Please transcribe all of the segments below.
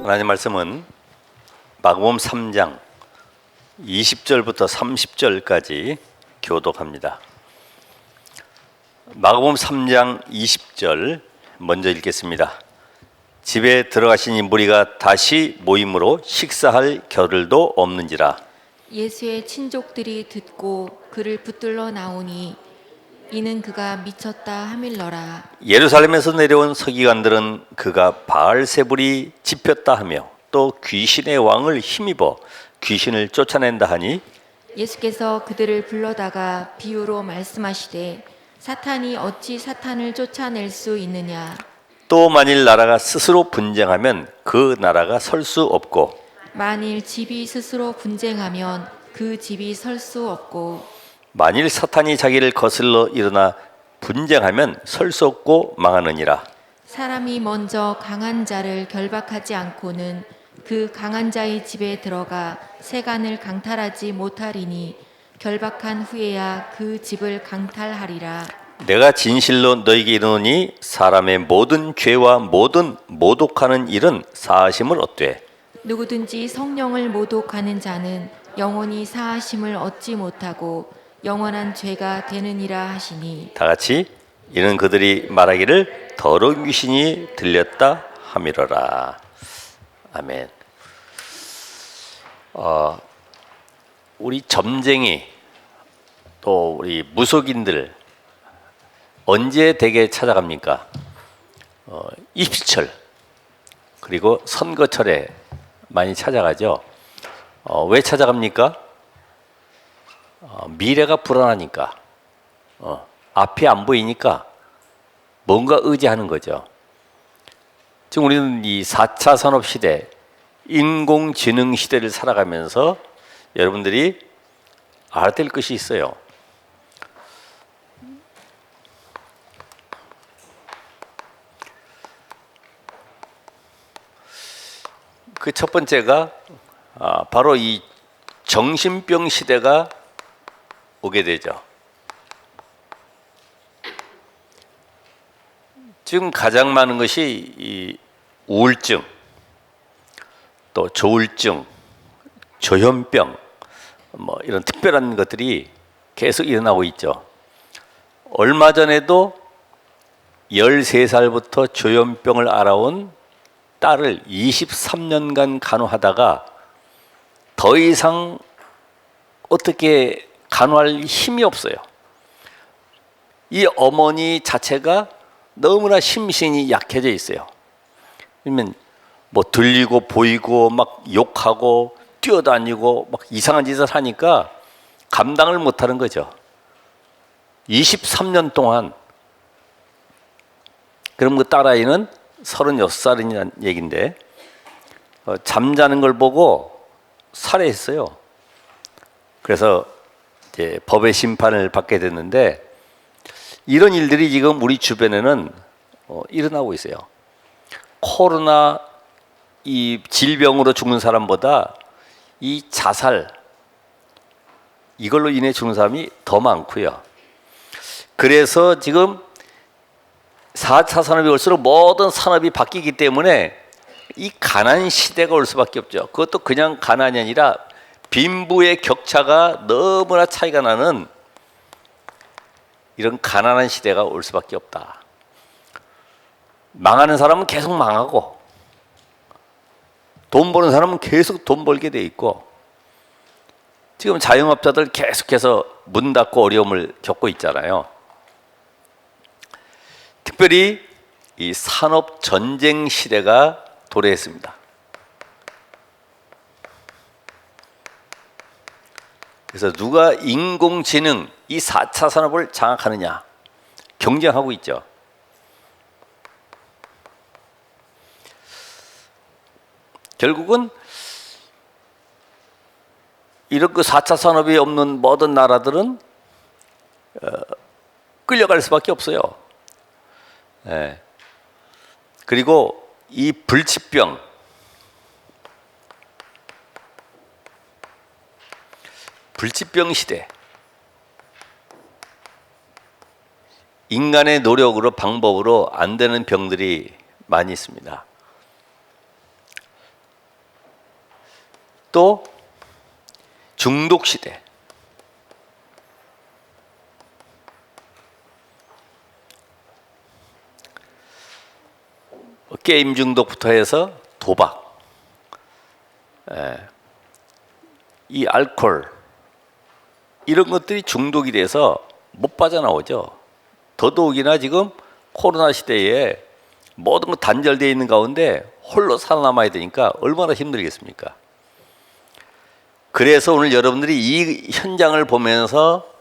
하나님 말씀은 마가복음 3장 20절부터 30절까지 교독합니다. 마가복음 3장 20절 먼저 읽겠습니다. 집에 들어가시니 무리가 다시 모임으로 식사할 겨를도 없는지라. 예수의 친족들이 듣고 그를 붙들러 나오니 이는 그가 미쳤다 하밀러라. 예루살렘에서 내려온 서기관들은 그가 바알세불이 집혔다 하며 또 귀신의 왕을 힘입어 귀신을 쫓아낸다 하니 예수께서 그들을 불러다가 비유로 말씀하시되 사탄이 어찌 사탄을 쫓아낼 수 있느냐. 또 만일 나라가 스스로 분쟁하면 그 나라가 설 수 없고 만일 집이 스스로 분쟁하면 그 집이 설 수 없고 만일 사탄이 자기를 거슬러 일어나 분쟁하면 설 수 없고 망하느니라. 사람이 먼저 강한 자를 결박하지 않고는 그 강한 자의 집에 들어가 세간을 강탈하지 못하리니 결박한 후에야 그 집을 강탈하리라. 내가 진실로 너희에게 이르노니 사람의 모든 죄와 모든 모독하는 일은 사하심을 얻되 누구든지 성령을 모독하는 자는 영원히 사하심을 얻지 못하고 영원한 죄가 되느니라 하시니. 다 같이 이는 그들이 말하기를 더러운 귀신이 들렸다 하미러라. 아멘. 우리 점쟁이 또 우리 무속인들 언제 댁에 찾아갑니까? 입시철 그리고 선거철에 많이 찾아가죠. 왜 찾아갑니까? 미래가 불안하니까, 앞이 안 보이니까 뭔가 의지하는 거죠. 지금 우리는 이 4차 산업 시대, 인공지능 시대를 살아가면서 여러분들이 알아야 될 것이 있어요. 그 첫 번째가 바로 이 정신병 시대가 오게 되죠. 지금 가장 많은 것이 이 우울증, 또 조울증, 조현병, 뭐 이런 특별한 것들이 계속 일어나고 있죠. 얼마 전에도 13살부터 조현병을 알아온 딸을 23년간 간호하다가 더 이상 어떻게 간호할 힘이 없어요. 이 어머니 자체가 너무나 심신이 약해져 있어요. 그러면 뭐 들리고 보이고 막 욕하고 뛰어다니고 막 이상한 짓을 하니까 감당을 못하는 거죠. 23년 동안. 그럼 그 딸아이는 36살이라는 얘기인데 잠자는 걸 보고 살해했어요. 그래서 이제 법의 심판을 받게 됐는데 이런 일들이 지금 우리 주변에는 일어나고 있어요. 코로나 이 질병으로 죽는 사람보다 이 자살 이걸로 인해 죽는 사람이 더 많고요. 그래서 지금 4차 산업이 올수록 모든 산업이 바뀌기 때문에 이 가난 시대가 올 수밖에 없죠. 그것도 그냥 가난이 아니라 빈부의 격차가 너무나 차이가 나는 이런 가난한 시대가 올 수밖에 없다. 망하는 사람은 계속 망하고 돈 버는 사람은 계속 돈 벌게 돼 있고 지금 자영업자들 계속해서 문 닫고 어려움을 겪고 있잖아요. 특별히 이 산업 전쟁 시대가 도래했습니다. 그래서 누가 인공지능 이 4차 산업을 장악하느냐 경쟁하고 있죠. 결국은 이런 그 4차 산업이 없는 모든 나라들은 끌려갈 수밖에 없어요. 네. 그리고 이 불치병, 불치병 시대, 인간의 노력으로 방법으로 안 되는 병들이 많이 있습니다. 또 중독 시대. 게임 중독부터 해서 도박, 이 알코올 이런 것들이 중독이 돼서 못 빠져나오죠. 더더욱이나 지금 코로나 시대에 모든 것 단절되어 있는 가운데 홀로 살아남아야 되니까 얼마나 힘들겠습니까? 그래서 오늘 여러분들이 이 현장을 보면서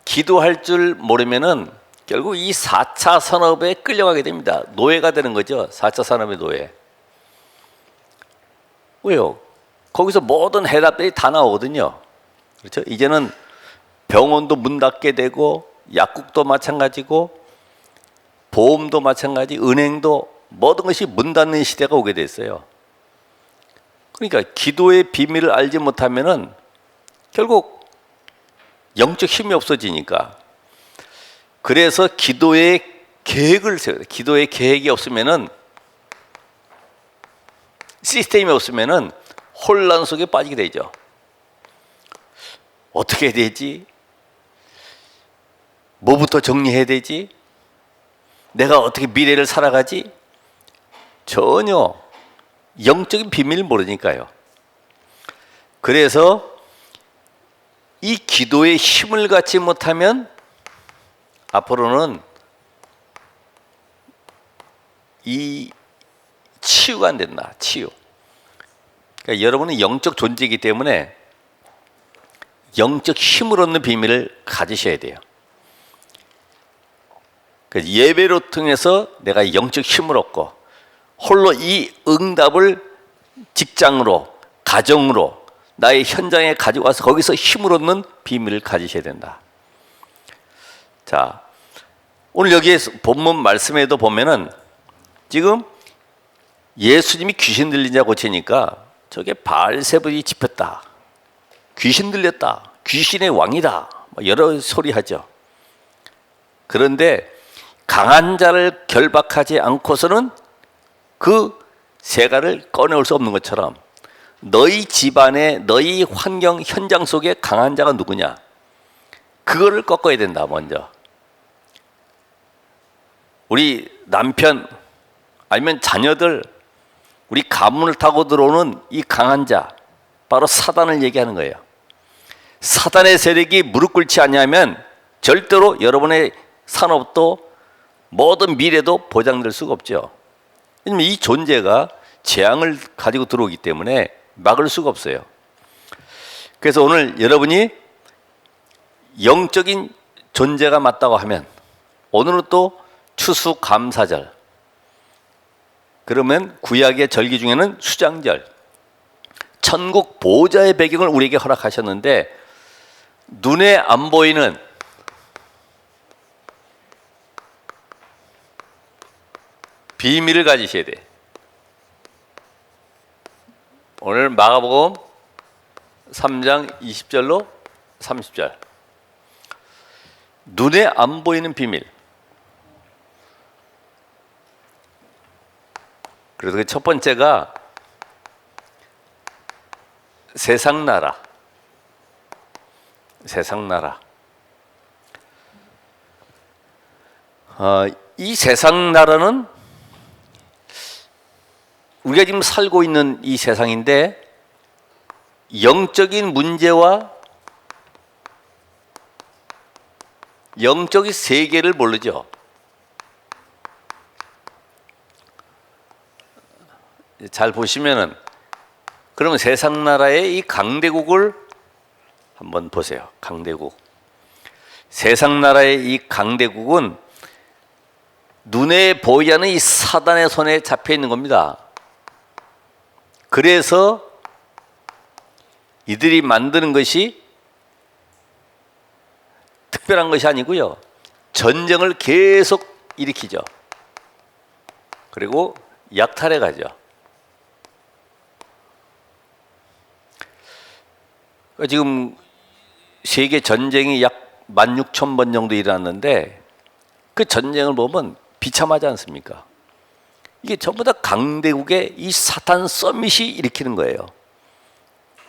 기도할 줄 모르면은 결국 이 4차 산업에 끌려가게 됩니다. 노예가 되는 거죠. 4차 산업의 노예. 왜요? 거기서 모든 해답들이 다 나오거든요. 그렇죠? 이제는 병원도 문 닫게 되고 약국도 마찬가지고 보험도 마찬가지, 은행도 모든 것이 문 닫는 시대가 오게 됐어요. 그러니까 기도의 비밀을 알지 못하면은 결국 영적 힘이 없어지니까. 그래서 기도의 계획을 세워야 돼요. 기도의 계획이 없으면은, 시스템이 없으면은 혼란 속에 빠지게 되죠. 어떻게 해야 되지? 뭐부터 정리해야 되지? 내가 어떻게 미래를 살아가지? 전혀 영적인 비밀을 모르니까요. 그래서 이 기도에 힘을 갖지 못하면 앞으로는 이 치유가 안 된다. 치유. 그러니까 여러분은 영적 존재이기 때문에 영적 힘을 얻는 비밀을 가지셔야 돼요. 그래서 예배로 통해서 내가 영적 힘을 얻고 홀로 이 응답을 직장으로, 가정으로, 나의 현장에 가지고 와서 거기서 힘을 얻는 비밀을 가지셔야 된다. 자, 오늘 여기에 본문 말씀에도 보면은 지금 예수님이 귀신 들린 자 고치니까 저게 바알세불이 집혔다, 귀신 들렸다, 귀신의 왕이다, 여러 소리 하죠. 그런데 강한 자를 결박하지 않고서는 그 세가를 꺼내올 수 없는 것처럼 너희 집안에, 너희 환경, 현장 속에 강한 자가 누구냐? 그거를 꺾어야 된다. 먼저 우리 남편 아니면 자녀들, 우리 가문을 타고 들어오는 이 강한 자, 바로 사단을 얘기하는 거예요. 사단의 세력이 무릎 꿇지 않냐면 절대로 여러분의 산업도 모든 미래도 보장될 수가 없죠. 왜냐하면 이 존재가 재앙을 가지고 들어오기 때문에 막을 수가 없어요. 그래서 오늘 여러분이 영적인 존재가 맞다고 하면, 오늘은 또 추수감사절, 그러면 구약의 절기 중에는 수장절, 천국 보좌의 배경을 우리에게 허락하셨는데 눈에 안 보이는 비밀을 가지셔야 돼. 오늘 마가복음 3장 20절로 30절. 눈에 안 보이는 비밀. 그래서 그 첫 번째가 세상 나라. 세상 나라. 이 세상 나라는 우리가 지금 살고 있는 이 세상인데 영적인 문제와 영적인 세계를 모르죠. 잘 보시면은, 그러면 세상 나라의 이 강대국을 한번 보세요. 강대국. 세상 나라의 이 강대국은 눈에 보이지 않는 이 사단의 손에 잡혀 있는 겁니다. 그래서 이들이 만드는 것이 특별한 것이 아니고요, 전쟁을 계속 일으키죠. 그리고 약탈해 가죠. 지금 세계 전쟁이 약 16,000번 정도 일어났는데 그 전쟁을 보면 비참하지 않습니까? 이게 전부 다 강대국의 이 사탄 서밋이 일으키는 거예요.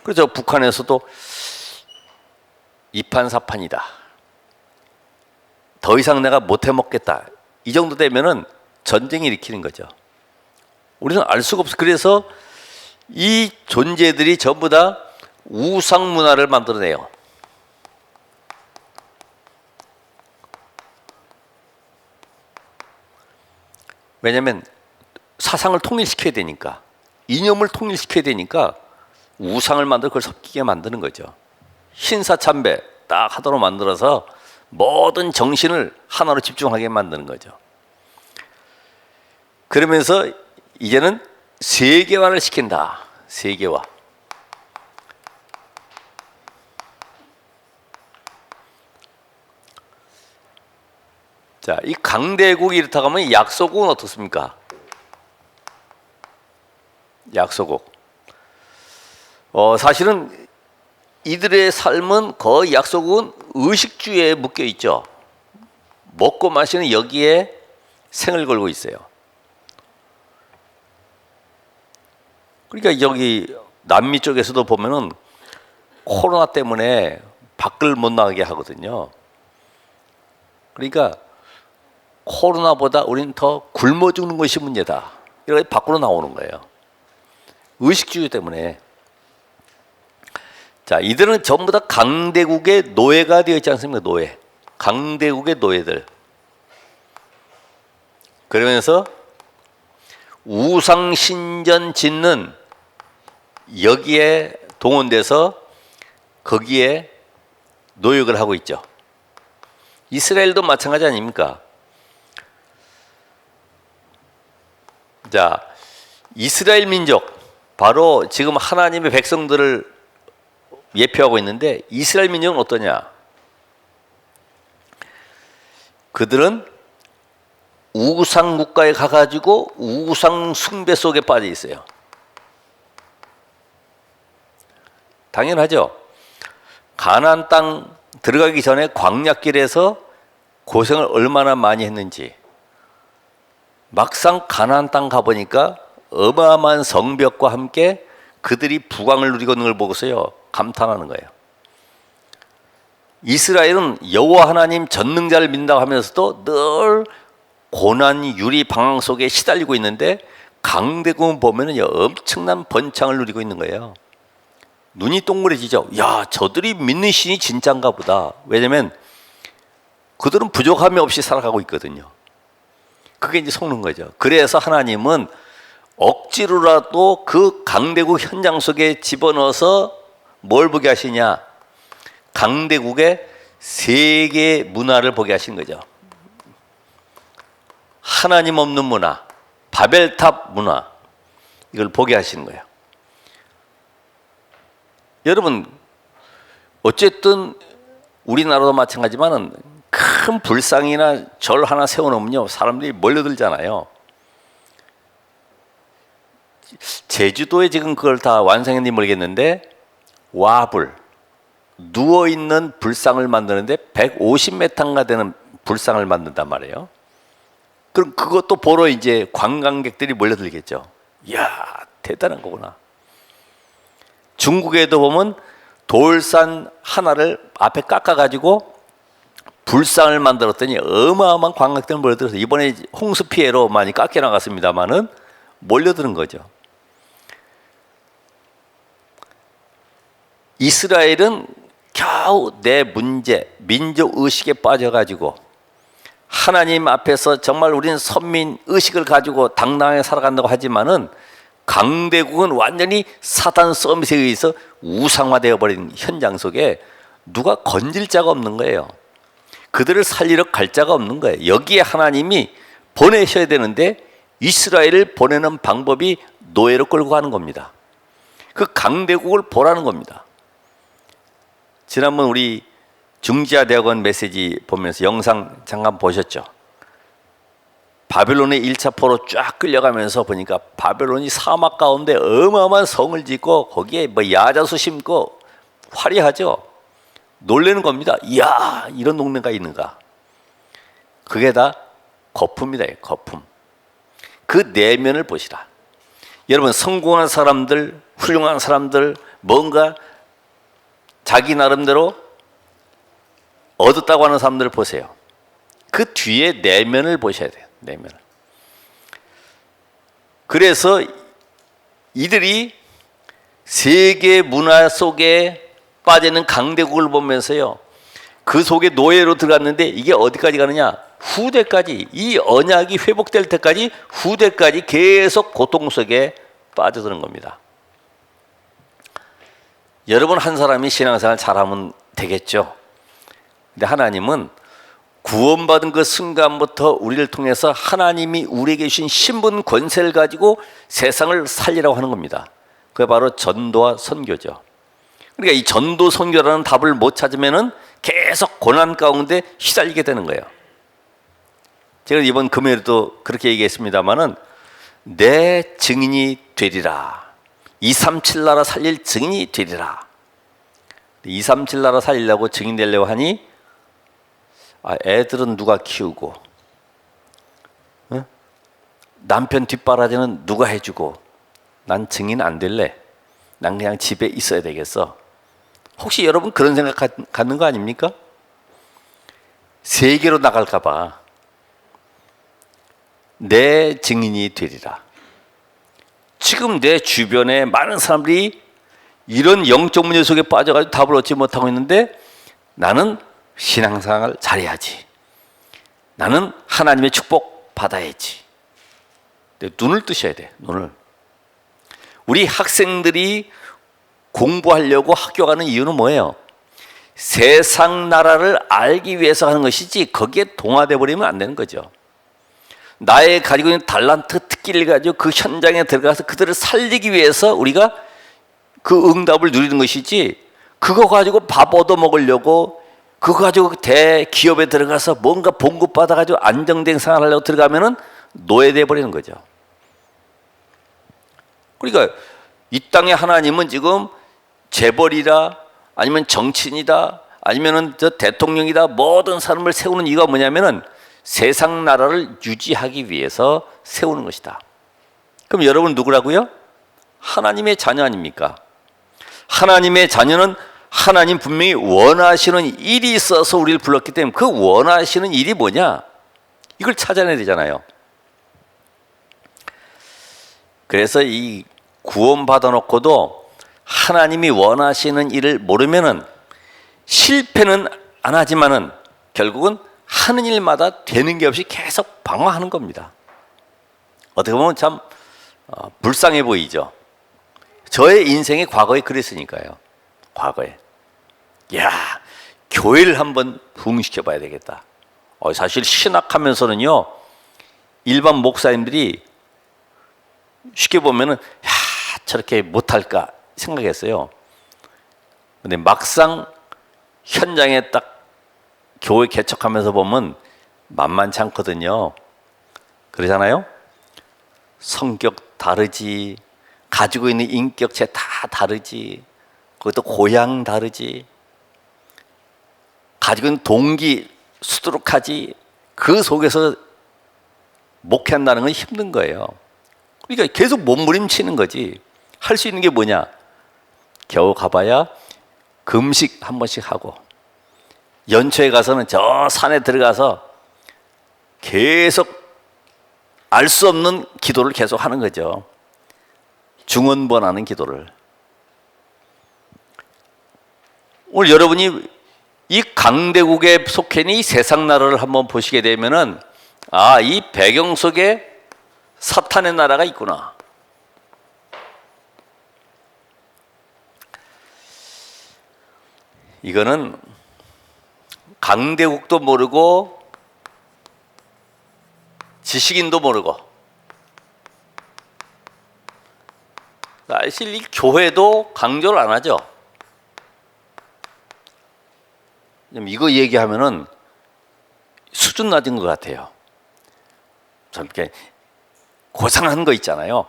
그래서 북한에서도 이판사판이다. 더 이상 내가 못 해먹겠다. 이 정도 되면은 전쟁이 일으키는 거죠. 우리는 알 수가 없어. 그래서 이 존재들이 전부 다 우상 문화를 만들어내요. 왜냐하면 사상을 통일시켜야 되니까, 이념을 통일시켜야 되니까 우상을 만들어 그걸 섞이게 만드는 거죠. 신사참배 딱 하도록 만들어서 모든 정신을 하나로 집중하게 만드는 거죠. 그러면서 이제는 세계화를 시킨다. 세계화. 자, 이 강대국이 이렇다고 하면 약소국은 어떻습니까? 약소국. 사실은 이들의 삶은 거의 약소국은 의식주의에 묶여 있죠. 먹고 마시는 여기에 생을 걸고 있어요. 그러니까 여기 남미 쪽에서도 보면은 코로나 때문에 밖을 못 나가게 하거든요. 그러니까 코로나보다 우리는 더 굶어 죽는 것이 문제다. 이렇게 밖으로 나오는 거예요. 의식주의 때문에. 자, 이들은 전부 다 강대국의 노예가 되어 있지 않습니까? 노예. 강대국의 노예들. 그러면서 우상신전 짓는 여기에 동원돼서 거기에 노역을 하고 있죠. 이스라엘도 마찬가지 아닙니까? 자, 이스라엘 민족, 바로 지금 하나님의 백성들을 예표하고 있는데, 이스라엘 민족은 어떠냐? 그들은 우상 국가에 가가지고 우상 숭배 속에 빠져 있어요. 당연하죠. 가나안 땅 들어가기 전에 광야길에서 고생을 얼마나 많이 했는지, 막상 가나안 땅 가보니까 어마어마한 성벽과 함께 그들이 부강을 누리고 있는 걸 보고서요 감탄하는 거예요. 이스라엘은 여호와 하나님 전능자를 믿는다고 하면서도 늘 고난 유리 방황 속에 시달리고 있는데, 강대국은 보면은 엄청난 번창을 누리고 있는 거예요. 눈이 동그래지죠. 야, 저들이 믿는 신이 진짠가 보다. 왜냐면 그들은 부족함이 없이 살아가고 있거든요. 그게 이제 속는 거죠. 그래서 하나님은 억지로라도 그 강대국 현장 속에 집어넣어서 뭘 보게 하시냐? 강대국의 세계 문화를 보게 하신 거죠. 하나님 없는 문화, 바벨탑 문화, 이걸 보게 하시는 거예요. 여러분, 어쨌든 우리나라도 마찬가지지만은 큰 불상이나 절 하나 세워놓으면요 사람들이 몰려들잖아요. 제주도에 지금 그걸 다 완성했는지 모르겠는데, 와불, 누워있는 불상을 만드는데 150m가 되는 불상을 만든단 말이에요. 그럼 그것도 보러 이제 관광객들이 몰려들겠죠. 이야, 대단한 거구나. 중국에도 보면 돌산 하나를 앞에 깎아가지고 불상을 만들었더니 어마어마한 관광객들이 몰려들어서, 이번에 홍수 피해로 많이 깎여나갔습니다마는 몰려드는 거죠. 이스라엘은 겨우 내 문제, 민족의식에 빠져가지고 하나님 앞에서 정말 우리는 선민 의식을 가지고 당당하게 살아간다고 하지만은, 강대국은 완전히 사단 서밋에 의해서 우상화되어 버린 현장 속에 누가 건질 자가 없는 거예요. 그들을 살리러 갈 자가 없는 거예요. 여기에 하나님이 보내셔야 되는데 이스라엘을 보내는 방법이 노예로 끌고 가는 겁니다. 그 강대국을 보라는 겁니다. 지난번 우리 중지하 대학원 메시지 보면서 영상 잠깐 보셨죠? 바벨론의 1차 포로 쫙 끌려가면서 보니까 바벨론이 사막 가운데 어마어마한 성을 짓고 거기에 뭐 야자수 심고 화려하죠. 놀라는 겁니다. 이야, 이런 동네가 있는가. 그게 다 거품이다. 거품. 그 내면을 보시라. 여러분, 성공한 사람들, 훌륭한 사람들, 뭔가 자기 나름대로 얻었다고 하는 사람들을 보세요. 그 뒤에 내면을 보셔야 돼요. 내면을. 그래서 이들이 세계 문화 속에 빠지는 강대국을 보면서요, 그 속에 노예로 들어갔는데 이게 어디까지 가느냐? 후대까지, 이 언약이 회복될 때까지 후대까지 계속 고통 속에 빠져드는 겁니다. 여러분 한 사람이 신앙생활 잘하면 되겠죠. 근데 하나님은 구원받은 그 순간부터 우리를 통해서 하나님이 우리에게 주신 신분 권세를 가지고 세상을 살리라고 하는 겁니다. 그게 바로 전도와 선교죠. 그러니까 이 전도 선교라는 답을 못 찾으면은 계속 고난 가운데 시달리게 되는 거예요. 제가 이번 금요일도 그렇게 얘기했습니다마는 내 증인이 되리라. 237 나라 살릴 증인이 되리라. 237 나라 살리려고 증인 되려고 하니 애들은 누가 키우고, 응? 남편 뒷바라지는 누가 해주고, 난 증인 안 될래. 난 그냥 집에 있어야 되겠어. 혹시 여러분 그런 생각 갖는 거 아닙니까? 세계로 나갈까 봐. 내 증인이 되리라. 지금 내 주변에 많은 사람들이 이런 영적 문제 속에 빠져가지고 답을 얻지 못하고 있는데, 나는 신앙생활 잘해야지. 나는 하나님의 축복 받아야지. 눈을 뜨셔야 돼. 눈을. 우리 학생들이 공부하려고 학교 가는 이유는 뭐예요? 세상 나라를 알기 위해서 하는 것이지 거기에 동화돼 버리면 안 되는 거죠. 나의 가지고 있는 달란트, 특기를 가지고 그 현장에 들어가서 그들을 살리기 위해서 우리가 그 응답을 누리는 것이지, 그거 가지고 밥 얻어 먹으려고, 그거 가지고 대기업에 들어가서 뭔가 봉급 받아가지고 안정된 생활하려고 들어가면은 노예돼 버리는 거죠. 그러니까 이 땅의 하나님은 지금 재벌이다, 아니면 정치인이다, 아니면은 저 대통령이다, 모든 사람을 세우는 이유가 뭐냐면은 세상 나라를 유지하기 위해서 세우는 것이다. 그럼 여러분 누구라고요? 하나님의 자녀 아닙니까? 하나님의 자녀는 하나님 분명히 원하시는 일이 있어서 우리를 불렀기 때문에 그 원하시는 일이 뭐냐? 이걸 찾아내야 되잖아요. 그래서 이 구원 받아놓고도 하나님이 원하시는 일을 모르면은 실패는 안 하지만은 결국은 하는 일마다 되는 게 없이 계속 방황하는 겁니다. 어떻게 보면 참 불쌍해 보이죠. 저의 인생이 과거에 그랬으니까요. 과거에. 야, 교회를 한번 부흥시켜 봐야 되겠다. 사실 신학하면서는요, 일반 목사님들이 쉽게 보면은 야, 저렇게 못할까 생각했어요. 근데 막상 현장에 딱 교회 개척하면서 보면 만만치 않거든요. 그러잖아요. 성격 다르지, 가지고 있는 인격체 다 다르지, 그것도 고향 다르지, 가지고 있는 동기 수두룩하지. 그 속에서 목회한다는 건 힘든 거예요. 그러니까 계속 몸부림치는 거지. 할 수 있는 게 뭐냐? 겨우 가봐야 금식 한 번씩 하고, 연초에 가서는 저 산에 들어가서 계속 알 수 없는 기도를 계속 하는 거죠. 중언부언하는 기도를. 오늘 여러분이 이 강대국에 속해 있는 이 세상 나라를 한번 보시게 되면은, 이 배경 속에 사탄의 나라가 있구나. 이거는 강대국도 모르고 지식인도 모르고, 사실 이 교회도 강조를 안 하죠. 이거 얘기하면은 수준 낮은 것 같아요. 좀 이렇게 고상한 거 있잖아요.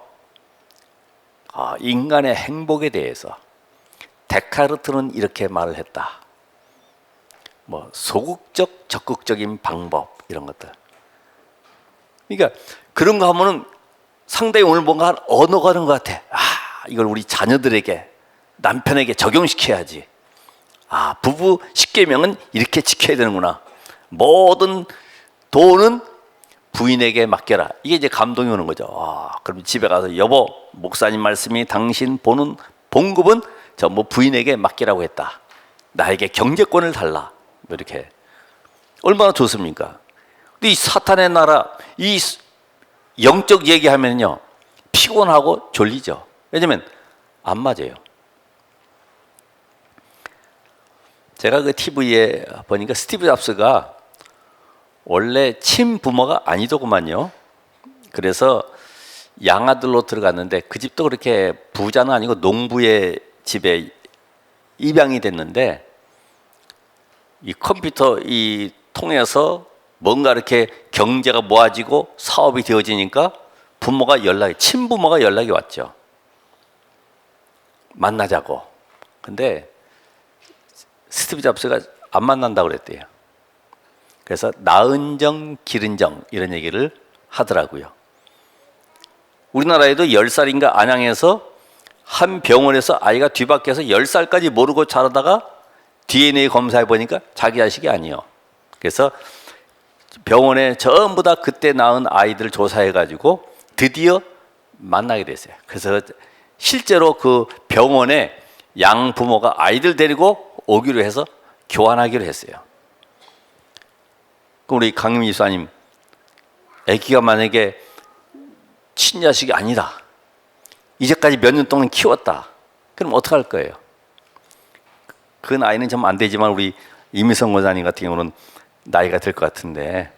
인간의 행복에 대해서 데카르트는 이렇게 말을 했다. 뭐 소극적, 적극적인 방법, 이런 것들. 그러니까 그런 거 하면은 상당히 오늘 뭔가 언어가 하는 것 같아. 이걸 우리 자녀들에게, 남편에게 적용시켜야지. 부부 10계명은 이렇게 지켜야 되는구나. 모든 돈은 부인에게 맡겨라. 이게 이제 감동이 오는 거죠. 그럼 집에 가서 여보, 목사님 말씀이 당신 보는 봉급은 전부 부인에게 맡기라고 했다. 나에게 경제권을 달라. 이렇게. 얼마나 좋습니까? 근데 이 사탄의 나라, 이 영적 얘기하면요, 피곤하고 졸리죠. 왜냐면 안 맞아요. 제가 그 TV에 보니까 스티브 잡스가 원래 친부모가 아니더구만요. 그래서 양아들로 들어갔는데 그 집도 그렇게 부자는 아니고 농부의 집에 입양이 됐는데 이 컴퓨터 이 통해서 뭔가 이렇게 경제가 모아지고 사업이 되어지니까 친부모가 연락이 왔죠. 만나자고. 근데 스티브 잡스가 안 만난다고 그랬대요. 그래서 낳은 정 기른 정 이런 얘기를 하더라고요. 우리나라에도 10살인가 안양에서 한 병원에서 아이가 뒤바뀌어서 10살까지 모르고 자라다가 DNA 검사해 보니까 자기 자식이 아니에요. 그래서 병원에 전부 다 그때 낳은 아이들을 조사해 가지고 드디어 만나게 됐어요. 그래서 실제로 그 병원에 양 부모가 아이들 데리고 오기로 해서 교환하기로 했어요. 그럼 우리 강림 집사님, 아기가 만약에 친자식이 아니다, 이제까지 몇 년 동안 키웠다, 그럼 어떡할 거예요? 그 나이는 좀 안 되지만 우리 이미성 권사님 같은 경우는 나이가 될 것 같은데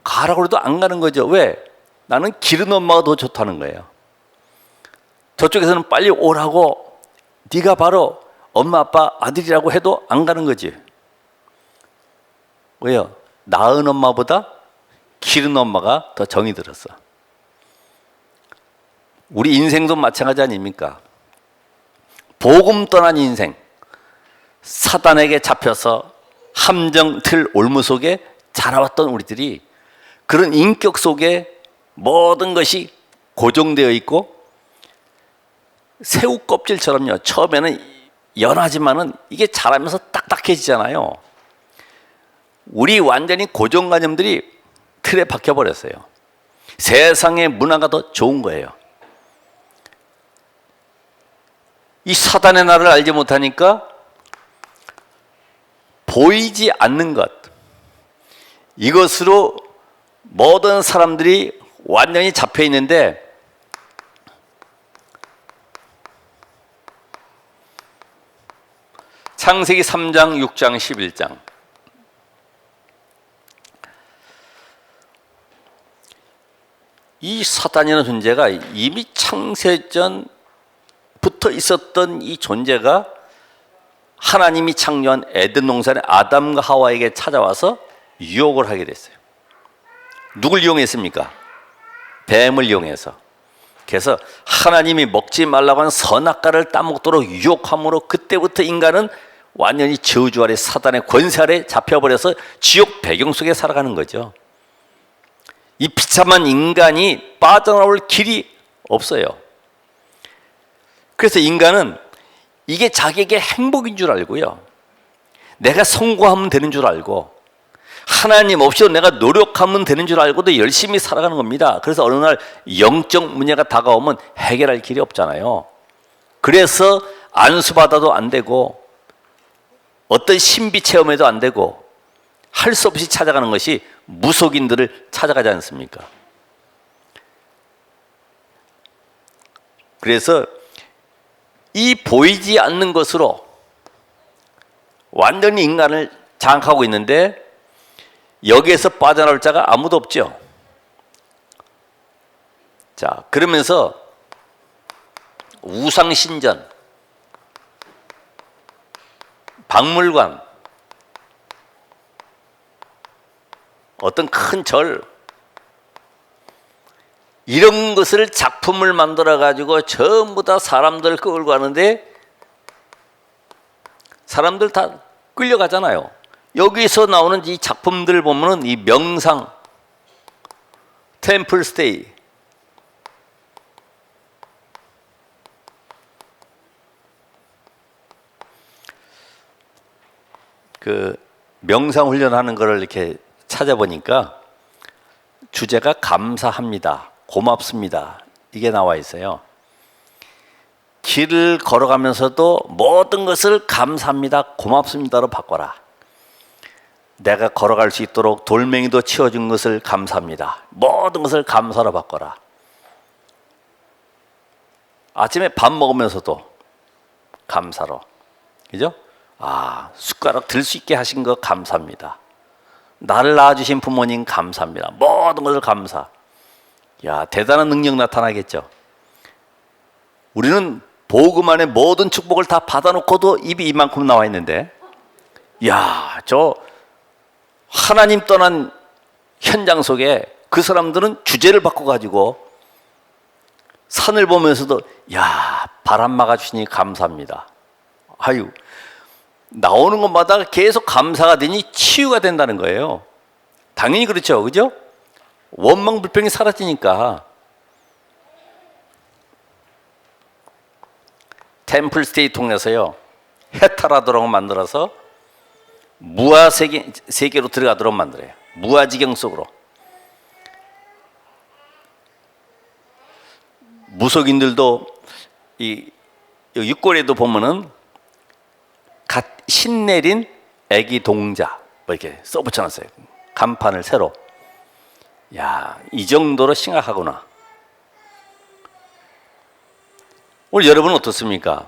가라고 해도 안 가는 거죠. 왜? 나는 기른 엄마가 더 좋다는 거예요. 저쪽에서는 빨리 오라고, 네가 바로 엄마 아빠 아들이라고 해도 안 가는 거지. 왜요? 낳은 엄마보다 기른 엄마가 더 정이 들었어. 우리 인생도 마찬가지 아닙니까? 복음 떠난 인생, 사단에게 잡혀서 함정 틀 올무 속에 자라왔던 우리들이 그런 인격 속에 모든 것이 고정되어 있고 새우 껍질처럼요, 처음에는 연하지만은 이게 자라면서 딱딱해지잖아요. 우리 완전히 고정관념들이 틀에 박혀버렸어요. 세상의 문화가 더 좋은 거예요. 이 사단의 나를 알지 못하니까 보이지 않는 것, 이것으로 모든 사람들이 완전히 잡혀 있는데 창세기 3장, 6장, 11장. 이 사단이라는 존재가 이미 창세전부터 있었던 이 존재가 하나님이 창조한 에덴 동산의 아담과 하와에게 찾아와서 유혹을 하게 됐어요. 누굴 이용했습니까? 뱀을 이용해서. 그래서 하나님이 먹지 말라고 하는 선악과를 따먹도록 유혹함으로 그때부터 인간은 완전히 저주 아래, 사단의 권세 아래 잡혀버려서 지옥 배경 속에 살아가는 거죠. 이 비참한 인간이 빠져나올 길이 없어요. 그래서 인간은 이게 자기에게 행복인 줄 알고요, 내가 성공하면 되는 줄 알고, 하나님 없이도 내가 노력하면 되는 줄 알고도 열심히 살아가는 겁니다. 그래서 어느 날 영적 문제가 다가오면 해결할 길이 없잖아요. 그래서 안수받아도 안 되고 어떤 신비 체험에도 안 되고 할 수 없이 찾아가는 것이 무속인들을 찾아가지 않습니까? 그래서 이 보이지 않는 것으로 완전히 인간을 장악하고 있는데 여기에서 빠져나올 자가 아무도 없죠. 자, 그러면서 우상신전, 박물관, 어떤 큰 절, 이런 것을 작품을 만들어 가지고 전부 다 사람들 끌고 가는데 사람들 다 끌려가잖아요. 여기서 나오는 이 작품들 보면은 이 명상, 템플 스테이. 그 명상 훈련하는 거를 이렇게 찾아보니까 주제가 감사합니다, 고맙습니다, 이게 나와 있어요. 길을 걸어가면서도 모든 것을 감사합니다, 고맙습니다로 바꿔라. 내가 걸어갈 수 있도록 돌멩이도 치워준 것을 감사합니다, 모든 것을 감사로 바꿔라. 아침에 밥 먹으면서도 감사로, 그죠? 숟가락 들 수 있게 하신 거 감사합니다. 나를 낳아주신 부모님 감사합니다. 모든 것을 감사. 야, 대단한 능력 나타나겠죠. 우리는 복음 안에 모든 축복을 다 받아놓고도 입이 이만큼 나와 있는데, 야, 저 하나님 떠난 현장 속에 그 사람들은 주제를 바꿔가지고 산을 보면서도 야, 바람 막아주시니 감사합니다. 아유, 나오는 것마다 계속 감사가 되니 치유가 된다는 거예요. 당연히 그렇죠, 그죠? 원망 불평이 사라지니까. 템플 스테이 통해서요, 해탈하도록 만들어서 무아 세계로 들어가도록 만들어요. 무아지경 속으로. 무속인들도 이 육골에도 보면은 갓 신내린 애기 동자 뭐 이렇게 써붙여놨어요. 간판을 새로. 야, 이 정도로 심각하구나. 오늘 여러분은 어떻습니까?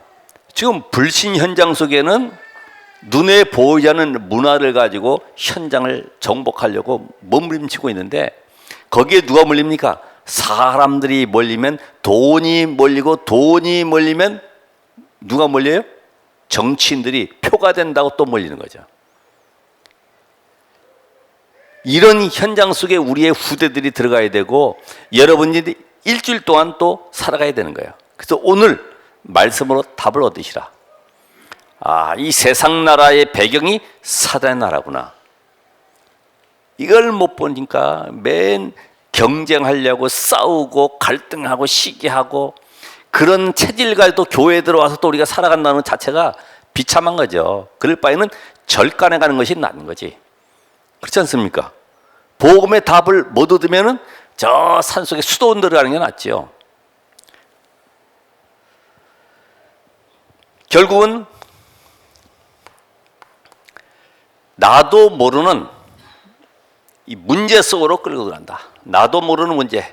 지금 불신 현장 속에는 눈에 보이지 않는 문화를 가지고 현장을 정복하려고 몸부림치고 있는데, 거기에 누가 몰립니까? 사람들이 몰리면 돈이 몰리고, 돈이 몰리면 누가 몰려요? 정치인들이 표가 된다고 또 몰리는 거죠. 이런 현장 속에 우리의 후대들이 들어가야 되고, 여러분들이 일주일 동안 또 살아가야 되는 거예요. 그래서 오늘 말씀으로 답을 얻으시라. 이 세상 나라의 배경이 사단의 나라구나. 이걸 못 보니까 맨 경쟁하려고 싸우고 갈등하고 시기하고, 그런 체질과 또 교회에 들어와서 또 우리가 살아간다는 자체가 비참한 거죠. 그럴 바에는 절간에 가는 것이 낫는 거지. 그렇지 않습니까? 복음의 답을 못 얻으면은 저 산속에 수도원 들어가는 게 낫죠. 결국은 나도 모르는 이 문제 속으로 끌고 들어간다. 나도 모르는 문제.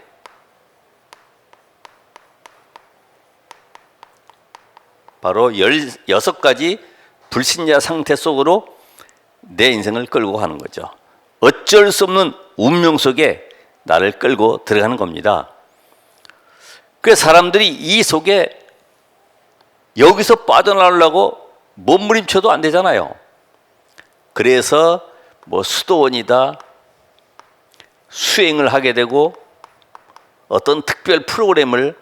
바로 16가지 불신자 상태 속으로 내 인생을 끌고 가는 거죠. 어쩔 수 없는 운명 속에 나를 끌고 들어가는 겁니다. 그래서 사람들이 이 속에 여기서 빠져나오려고 몸부림쳐도 안 되잖아요. 그래서 뭐 수도원이다, 수행을 하게 되고 어떤 특별 프로그램을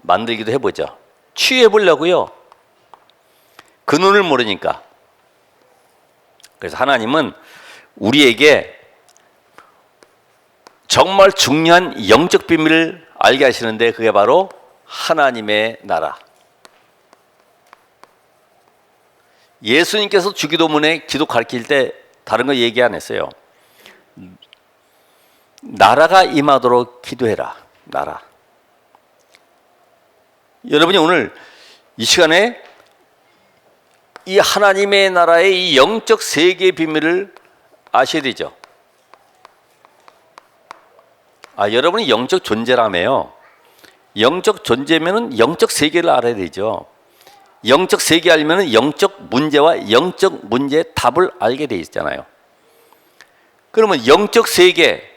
만들기도 해보죠. 취해 보려고요. 그 눈을 모르니까. 그래서 하나님은 우리에게 정말 중요한 영적 비밀을 알게 하시는데, 그게 바로 하나님의 나라. 예수님께서 주기도문에 기도 가르칠 때 다른 거 얘기 안 했어요. 나라가 임하도록 기도해라. 나라. 여러분이 오늘 이 시간에 이 하나님의 나라의 이 영적 세계의 비밀을 아셔야 되죠. 여러분이 영적 존재라며요. 영적 존재면은 영적 세계를 알아야 되죠. 영적 세계 알면은 영적 문제와 영적 문제의 답을 알게 돼 있잖아요. 그러면 영적 세계,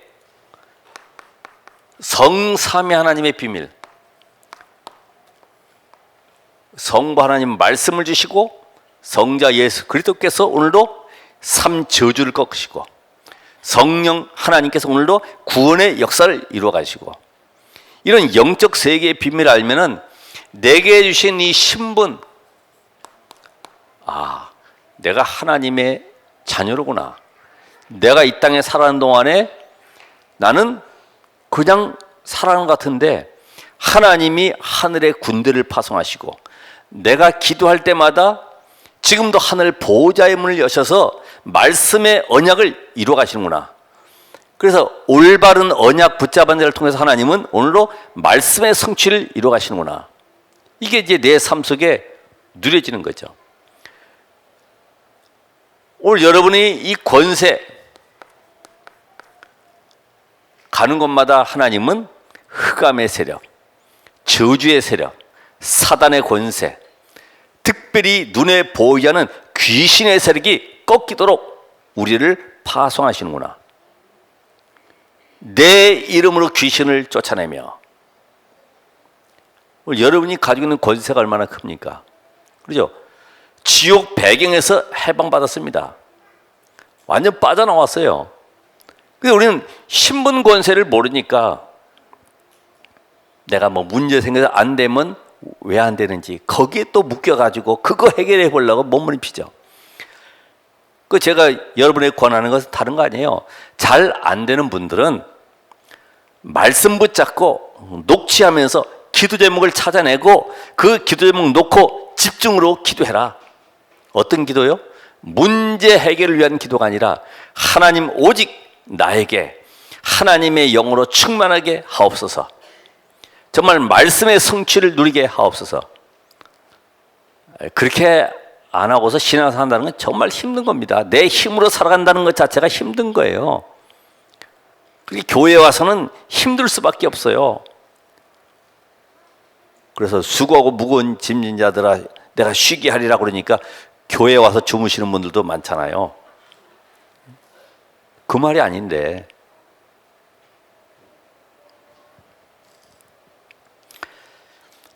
성삼위 하나님의 비밀, 성부 하나님 말씀을 주시고, 성자 예수 그리스도께서 오늘도 3저주를 꺾으시고, 성령 하나님께서 오늘도 구원의 역사를 이루어 가시고, 이런 영적 세계의 비밀을 알면은 내게 주신 이 신분, 내가 하나님의 자녀로구나. 내가 이 땅에 살아가는 동안에 나는 그냥 살아가는 것 같은데 하나님이 하늘의 군대를 파송하시고 내가 기도할 때마다 지금도 하늘 보호자의 문을 여셔서 말씀의 언약을 이루어 가시는구나. 그래서 올바른 언약 붙잡은 자를 통해서 하나님은 오늘도 말씀의 성취를 이루어 가시는구나. 이게 이제 내 삶 속에 누려지는 거죠. 오늘 여러분이 이 권세 가는 곳마다 하나님은 흑암의 세력, 저주의 세력, 사단의 권세, 특별히 눈에 보이지 않는 귀신의 세력이 꺾이도록 우리를 파송하시는구나. 내 이름으로 귀신을 쫓아내며. 여러분이 가지고 있는 권세가 얼마나 큽니까? 그렇죠? 지옥 배경에서 해방받았습니다. 완전 빠져나왔어요. 근데 우리는 신분 권세를 모르니까 내가 뭐 문제 생겨서 안 되면 왜 안 되는지 거기에 또 묶여가지고 그거 해결해 보려고 몸부림치죠. 그 제가 여러분에게 권하는 것은 다른 거 아니에요. 잘 안 되는 분들은 말씀 붙잡고 녹취하면서 기도 제목을 찾아내고 그 기도 제목 놓고 집중으로 기도해라. 어떤 기도요? 문제 해결을 위한 기도가 아니라 하나님 오직 나에게 하나님의 영으로 충만하게 하옵소서. 정말 말씀의 성취를 누리게 하옵소서. 그렇게 안 하고서 신앙생활 한다는 건 정말 힘든 겁니다. 내 힘으로 살아간다는 것 자체가 힘든 거예요. 그렇게 교회에 와서는 힘들 수밖에 없어요. 그래서 수고하고 무거운 짐진 자들아 내가 쉬게 하리라 그러니까 교회에 와서 주무시는 분들도 많잖아요. 그 말이 아닌데.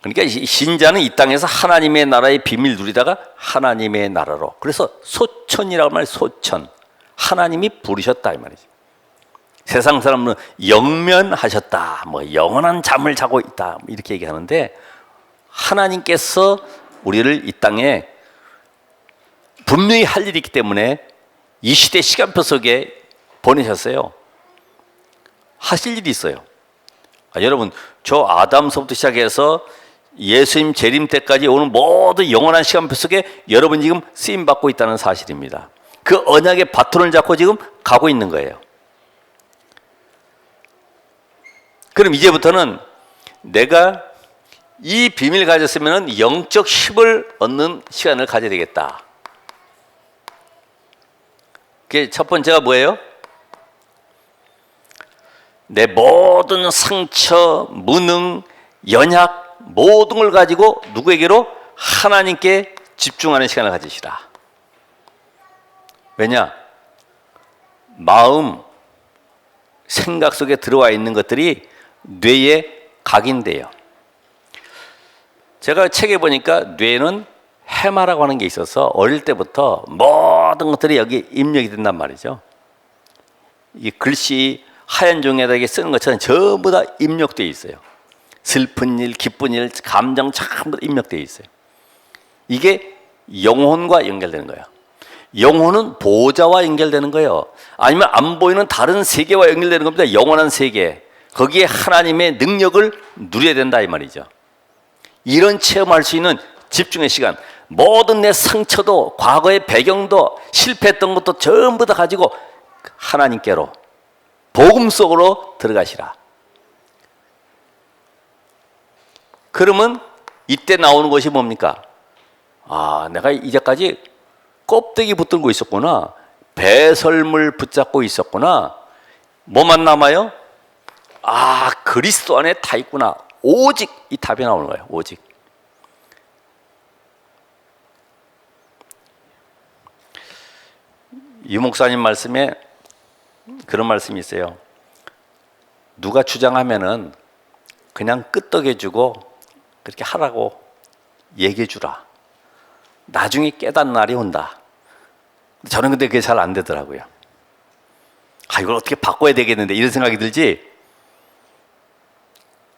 그러니까 신자는 이 땅에서 하나님의 나라의 비밀 누리다가 하나님의 나라로. 그래서 소천이라고 말해요. 소천. 하나님이 부르셨다 이 말이죠. 세상 사람은 영면하셨다. 뭐 영원한 잠을 자고 있다. 이렇게 얘기하는데 하나님께서 우리를 이 땅에 분명히 할 일이 있기 때문에 이 시대 시간표 속에 보내셨어요. 하실 일이 있어요. 여러분 저 아담서부터 시작해서 예수님 재림 때까지 오는 모든 영원한 시간표 속에 여러분 지금 쓰임받고 있다는 사실입니다. 그 언약의 바톤을 잡고 지금 가고 있는 거예요. 그럼 이제부터는 내가 이 비밀을 가졌으면 영적 힘을 얻는 시간을 가져야 되겠다. 그게 첫 번째가 뭐예요? 내 모든 상처, 무능, 연약 모든 걸 가지고 누구에게로? 하나님께 집중하는 시간을 가지시라. 왜냐? 마음, 생각 속에 들어와 있는 것들이 뇌에 각인돼요. 제가 책에 보니까 뇌는 해마라고 하는 게 있어서 어릴 때부터 모든 것들이 여기 입력이 된단 말이죠. 이 글씨 하얀 종이에다 쓰는 것처럼 전부 다 입력되어 있어요. 슬픈 일, 기쁜 일, 감정 전부 다 입력되어 있어요. 이게 영혼과 연결되는 거예요. 영혼은 보호자와 연결되는 거예요. 아니면 안 보이는 다른 세계와 연결되는 겁니다. 영원한 세계. 거기에 하나님의 능력을 누려야 된다 이 말이죠. 이런 체험할 수 있는 집중의 시간, 모든 내 상처도 과거의 배경도 실패했던 것도 전부 다 가지고 하나님께로 복음 속으로 들어가시라. 그러면 이때 나오는 것이 뭡니까? 아, 내가 이제까지 껍데기 붙들고 있었구나. 배설물 붙잡고 있었구나. 뭐만 남아요? 아, 그리스도 안에 다 있구나. 오직 이 답이 나오는 거예요. 오직. 유 목사님 말씀에 그런 말씀이 있어요. 누가 주장하면은 그냥 끄떡여주고 그렇게 하라고 얘기해주라. 나중에 깨닫는 날이 온다. 저는 근데 그게 잘 안 되더라고요. 아, 이걸 어떻게 바꿔야 되겠는데 이런 생각이 들지.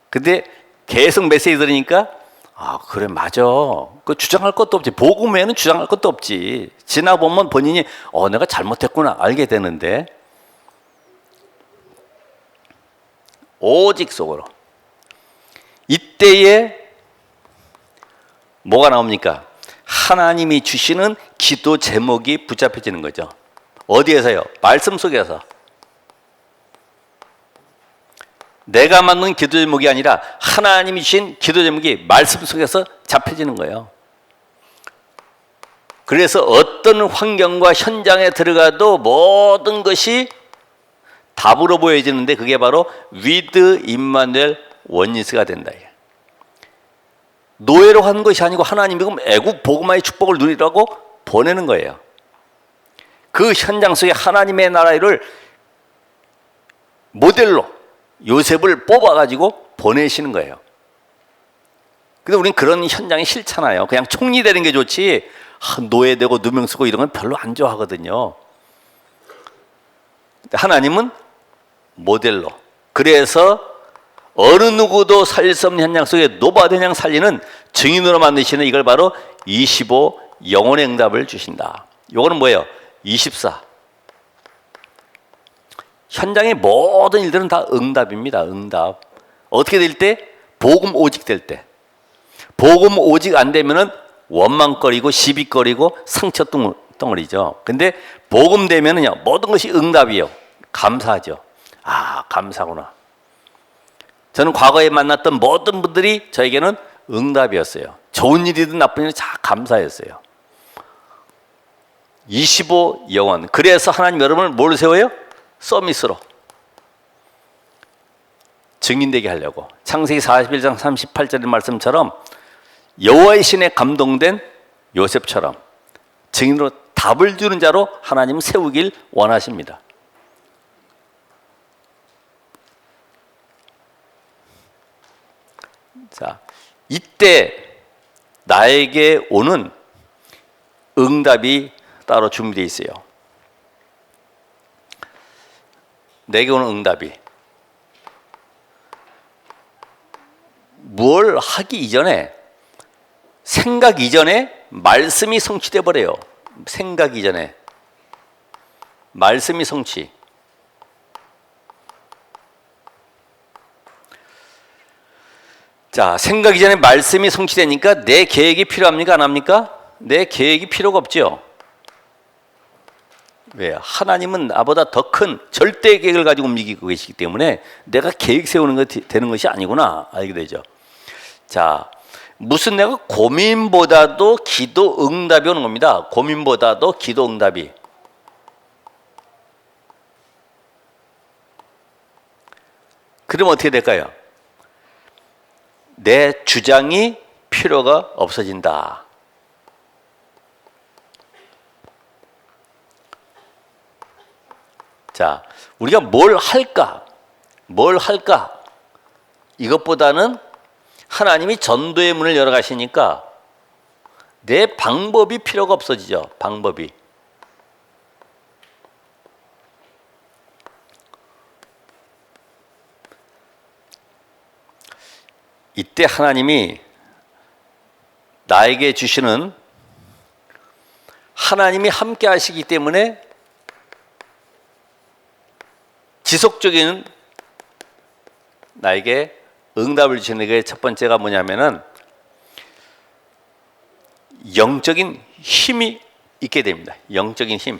근데 계속 메시지 들으니까 아, 그래, 맞아. 그 주장할 것도 없지. 복음 외에는 주장할 것도 없지. 지나보면 본인이 내가 잘못했구나 알게 되는데 오직 속으로. 이때에 뭐가 나옵니까? 하나님이 주시는 기도 제목이 붙잡혀지는 거죠. 어디에서요? 말씀 속에서. 내가 만든 기도 제목이 아니라 하나님이 주신 기도 제목이 말씀 속에서 잡혀지는 거예요. 그래서 어떤 환경과 현장에 들어가도 모든 것이 답으로 보여지는데 그게 바로 위드 임마누엘 원리스가 된다. 노예로 하는 것이 아니고 하나님이 그럼 애국 복음화의 축복을 누리라고 보내는 거예요. 그 현장 속에 하나님의 나라를 모델로 요셉을 뽑아가지고 보내시는 거예요. 근데 우리는 그런 현장이 싫잖아요. 그냥 총리 되는 게 좋지 노예되고 누명 쓰고 이런 건 별로 안 좋아하거든요. 하나님은 모델로. 그래서 어느 누구도 살릴 수 없는 현장 속에 노바된 양 살리는 증인으로 만드시는 이걸 바로 25 영혼의 응답을 주신다. 이거는 뭐예요? 24. 현장의 모든 일들은 다 응답입니다. 응답. 어떻게 될 때? 복음 오직 될 때. 복음 오직 안 되면은 원망거리고 시비거리고 상처 덩어리죠. 근데 복음 되면은요 모든 것이 응답이에요. 감사하죠. 아, 감사구나. 저는 과거에 만났던 모든 분들이 저에게는 응답이었어요. 좋은 일이든 나쁜 일이든 다 감사였어요. 25 영혼. 그래서 하나님 여러분을 뭘 세워요? 서밋으로. 증인되게 하려고. 창세기 41장 38절의 말씀처럼 여호와의 신에 감동된 요셉처럼 증인으로 답을 주는 자로 하나님은 세우길 원하십니다. 자, 이때 나에게 오는 응답이 따로 준비되어 있어요. 내게 오는 응답이 뭘 하기 이전에 생각 이전에 말씀이 성취돼 버려요. 생각 이전에 말씀이 성취. 자, 생각 이전에 말씀이 성취되니까 내 계획이 필요합니까? 안 합니까? 내 계획이 필요가 없죠. 왜? 하나님은 나보다 더 큰 절대 계획을 가지고 움직이고 계시기 때문에 내가 계획 세우는 거 되는 것이 아니구나 알게 되죠. 자, 무슨 내가 고민보다도 기도 응답이 오는 겁니다. 고민보다도 기도 응답이. 그럼 어떻게 될까요? 내 주장이 필요가 없어진다. 자, 우리가 뭘 할까? 뭘 할까? 이것보다는 하나님이 전도의 문을 열어 가시니까 내 방법이 필요가 없어지죠. 방법이. 이때 하나님이 나에게 주시는 하나님이 함께 하시기 때문에 지속적인 나에게 응답을 주시는 게 첫 번째가 뭐냐면은 영적인 힘이 있게 됩니다. 영적인 힘.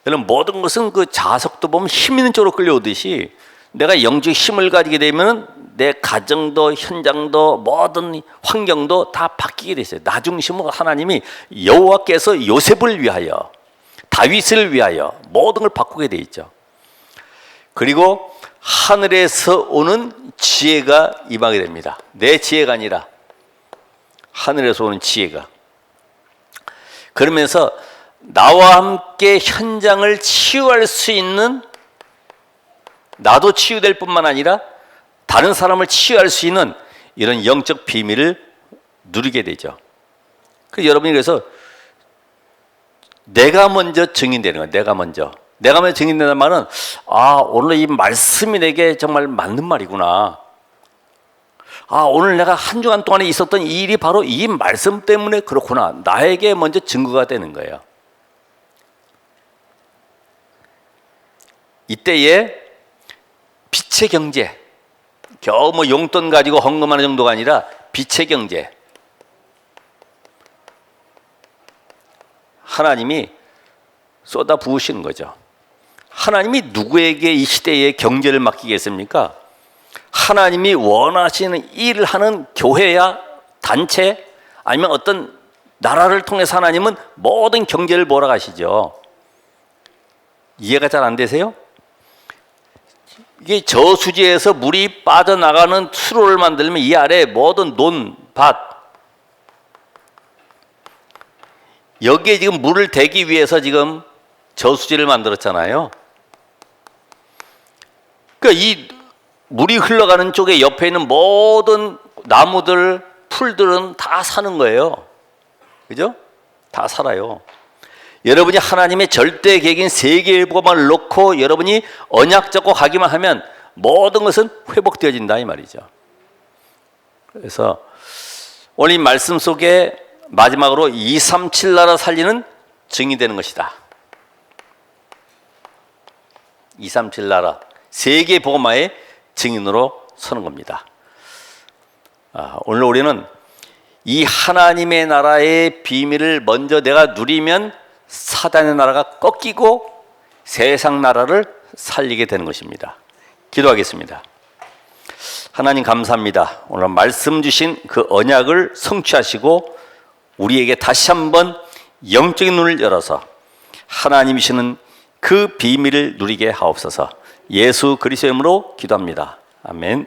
여러분 모든 것은 그 자석도 보면 힘 있는 쪽으로 끌려오듯이 내가 영적 힘을 가지게 되면 내 가정도 현장도 모든 환경도 다 바뀌게 돼 있어요. 나 중심으로 하나님이 여호와께서 요셉을 위하여 다윗을 위하여 모든 걸 바꾸게 돼 있죠. 그리고 하늘에서 오는 지혜가 임하게 됩니다. 내 지혜가 아니라 하늘에서 오는 지혜가. 그러면서 나와 함께 현장을 치유할 수 있는, 나도 치유될 뿐만 아니라 다른 사람을 치유할 수 있는 이런 영적 비밀을 누리게 되죠. 그래서 여러분이 그래서 내가 먼저 증인되는 거예요. 내가 먼저 증인되는 말은 오늘 이 말씀이 내게 정말 맞는 말이구나. 오늘 내가 한 주간 동안에 있었던 이 일이 바로 이 말씀 때문에 그렇구나. 나에게 먼저 증거가 되는 거예요. 이때에 빛의 경제, 겨우 뭐 용돈 가지고 헌금하는 정도가 아니라 빛의 경제, 하나님이 쏟아 부으시는 거죠. 하나님이 누구에게 이 시대의 경제를 맡기겠습니까? 하나님이 원하시는 일을 하는 교회야, 단체, 아니면 어떤 나라를 통해서 하나님은 모든 경제를 몰아가시죠. 이해가 잘 안 되세요? 이게 저수지에서 물이 빠져나가는 수로를 만들면 이 아래 모든 논, 밭, 여기에 지금 물을 대기 위해서 지금 저수지를 만들었잖아요. 그러니까 이 물이 흘러가는 쪽에 옆에 있는 모든 나무들, 풀들은 다 사는 거예요. 그죠? 다 살아요. 여러분이 하나님의 절대 계획인 세계의 복음을 놓고 여러분이 언약 잡고 가기만 하면 모든 것은 회복되어진다 이 말이죠. 그래서 오늘 이 말씀 속에 마지막으로 237 나라 살리는 증이 되는 것이다. 237 나라 세계 복음화의 증인으로 서는 겁니다. 오늘 우리는 이 하나님의 나라의 비밀을 먼저 내가 누리면 사단의 나라가 꺾이고 세상 나라를 살리게 되는 것입니다. 기도하겠습니다. 하나님 감사합니다. 오늘 말씀 주신 그 언약을 성취하시고 우리에게 다시 한번 영적인 눈을 열어서 하나님이시는 그 비밀을 누리게 하옵소서. 예수 그리스도의 이름으로 기도합니다. 아멘.